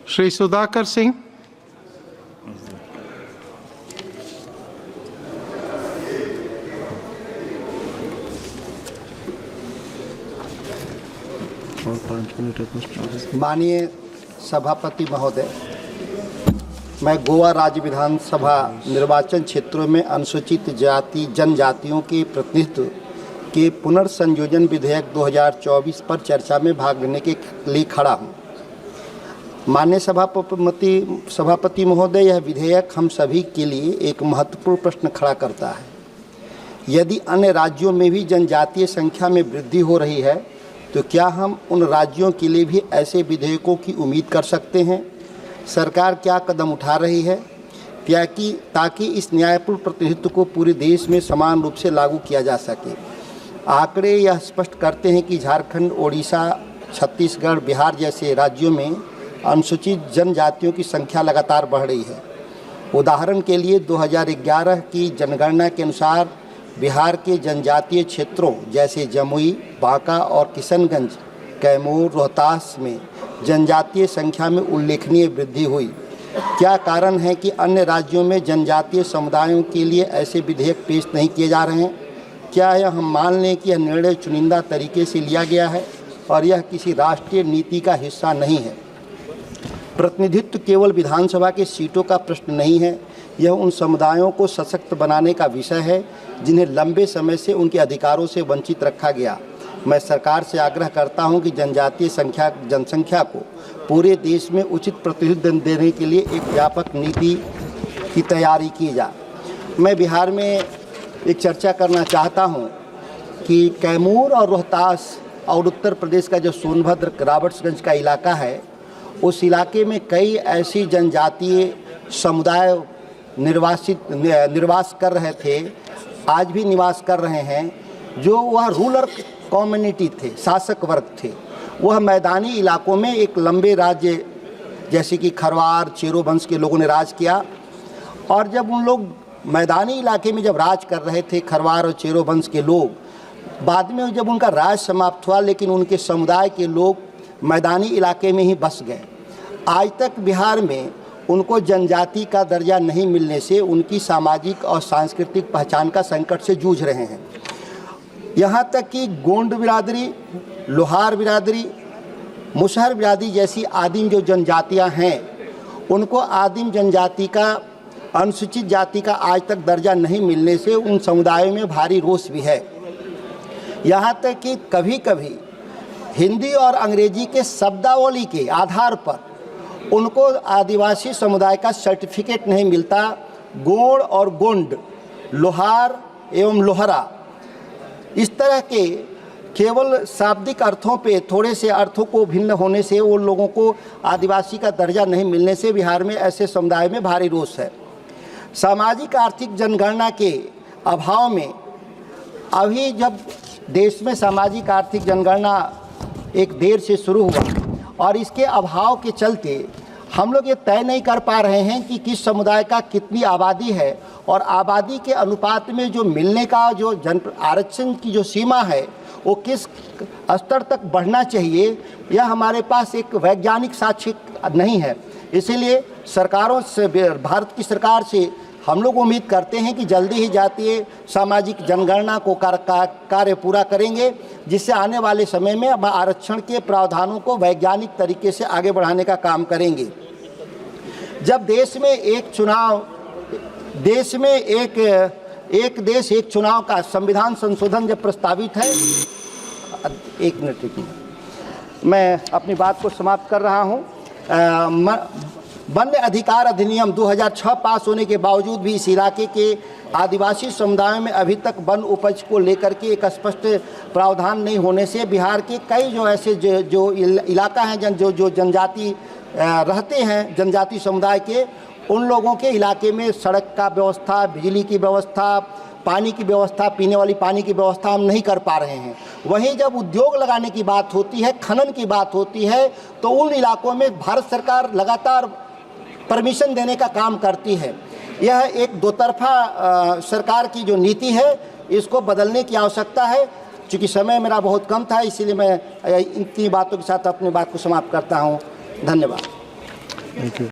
श्री सुधाकर सिंह। माननीय सभापति महोदय, मैं गोवा राज्य विधानसभा निर्वाचन क्षेत्रों में अनुसूचित जाति जनजातियों के प्रतिनिधित्व के पुनर्संयोजन विधेयक 2024 पर चर्चा में भाग लेने के लिए खड़ा हूँ। माननीय सभापति महोदय, यह विधेयक हम सभी के लिए एक महत्वपूर्ण प्रश्न खड़ा करता है। यदि अन्य राज्यों में भी जनजातीय संख्या में वृद्धि हो रही है तो क्या हम उन राज्यों के लिए भी ऐसे विधेयकों की उम्मीद कर सकते हैं? सरकार क्या कदम उठा रही है ताकि इस न्यायपूर्ण प्रतिनिधित्व को पूरे देश में समान रूप से लागू किया जा सके? आंकड़े यह स्पष्ट करते हैं कि झारखंड, ओडिशा, छत्तीसगढ़, बिहार जैसे राज्यों में अनुसूचित जनजातियों की संख्या लगातार बढ़ रही है। उदाहरण के लिए 2011 की जनगणना के अनुसार बिहार के जनजातीय क्षेत्रों जैसे जमुई, बांका और किशनगंज, कैमूर, रोहतास में जनजातीय संख्या में उल्लेखनीय वृद्धि हुई। क्या कारण है कि अन्य राज्यों में जनजातीय समुदायों के लिए ऐसे विधेयक पेश नहीं किए जा रहे हैं? क्या यह हम मान लें कि यह निर्णय चुनिंदा तरीके से लिया गया है और यह किसी राष्ट्रीय नीति का हिस्सा नहीं है? प्रतिनिधित्व केवल विधानसभा के सीटों का प्रश्न नहीं है, यह उन समुदायों को सशक्त बनाने का विषय है जिन्हें लंबे समय से उनके अधिकारों से वंचित रखा गया। मैं सरकार से आग्रह करता हूं कि जनजातीय जनसंख्या को पूरे देश में उचित प्रतिनिधित्व देने के लिए एक व्यापक नीति की तैयारी की जाए। मैं बिहार में एक चर्चा करना चाहता हूं कि कैमूर और रोहतास और उत्तर प्रदेश का जो सोनभद्र रॉबर्ट्सगंज का इलाका है, उस इलाके में कई ऐसी जनजातीय समुदाय निर्वास कर रहे थे, आज भी निवास कर रहे हैं, जो वह रूलर कम्युनिटी थे, शासक वर्ग थे। वह मैदानी इलाकों में एक लंबे राज्य जैसे कि खरवार, चेरो वंश के लोगों ने राज किया, और जब उन लोग मैदानी इलाके में जब राज कर रहे थे, खरवार और चेरो वंश के लोग, बाद में जब उनका राज समाप्त हुआ, लेकिन उनके समुदाय के लोग मैदानी इलाके में ही बस गए। आज तक बिहार में उनको जनजाति का दर्जा नहीं मिलने से उनकी सामाजिक और सांस्कृतिक पहचान का संकट से जूझ रहे हैं। यहाँ तक कि गोंड बिरादरी, लोहार बिरादरी, मुसहर बिरादरी जैसी आदिम जो जनजातियाँ हैं, उनको आदिम जनजाति का, अनुसूचित जाति का आज तक दर्जा नहीं मिलने से उन समुदायों में भारी रोष भी है। यहाँ तक कि कभी कभी हिंदी और अंग्रेजी के शब्दावली के आधार पर उनको आदिवासी समुदाय का सर्टिफिकेट नहीं मिलता। गोंड और गोंड, लोहार एवं लोहरा, इस तरह के केवल शाब्दिक अर्थों पे थोड़े से अर्थों को भिन्न होने से उन लोगों को आदिवासी का दर्जा नहीं मिलने से बिहार में ऐसे समुदाय में भारी रोष है। सामाजिक आर्थिक जनगणना के अभाव में अभी जब देश में सामाजिक आर्थिक जनगणना एक देर से शुरू हुआ और इसके अभाव के चलते हम लोग ये तय नहीं कर पा रहे हैं कि किस समुदाय का कितनी आबादी है और आबादी के अनुपात में जो मिलने का जो आरक्षण की जो सीमा है वो किस स्तर तक बढ़ना चाहिए, यह हमारे पास एक वैज्ञानिक साक्ष्य नहीं है। इसीलिए सरकारों से, भारत की सरकार से हम लोग उम्मीद करते हैं कि जल्दी ही जातीय सामाजिक जनगणना को कार्य पूरा करेंगे, जिससे आने वाले समय में आरक्षण के प्रावधानों को वैज्ञानिक तरीके से आगे बढ़ाने का काम करेंगे। जब देश में एक देश एक चुनाव का संविधान संशोधन जब प्रस्तावित है, एक मिनट मैं अपनी बात को समाप्त कर रहा हूँ। वन्य अधिकार अधिनियम 2006 पास होने के बावजूद भी इस इलाके के आदिवासी समुदायों में अभी तक वन उपज को लेकर के एक स्पष्ट प्रावधान नहीं होने से बिहार के कई जो ऐसे जो इलाका हैं, जो जनजाति रहते हैं, जनजाति समुदाय के, उन लोगों के इलाके में सड़क का व्यवस्था, बिजली की व्यवस्था, पानी की व्यवस्था, पीने वाली पानी की व्यवस्था हम नहीं कर पा रहे हैं। वहीं जब उद्योग लगाने की बात होती है, खनन की बात होती है, तो उन इलाकों में भारत सरकार लगातार परमिशन देने का काम करती है। यह एक दो तरफा सरकार की जो नीति है, इसको बदलने की आवश्यकता है। चूँकि समय मेरा बहुत कम था, इसीलिए मैं इतनी बातों के साथ अपनी बात को समाप्त करता हूँ। धन्यवाद। Thank you.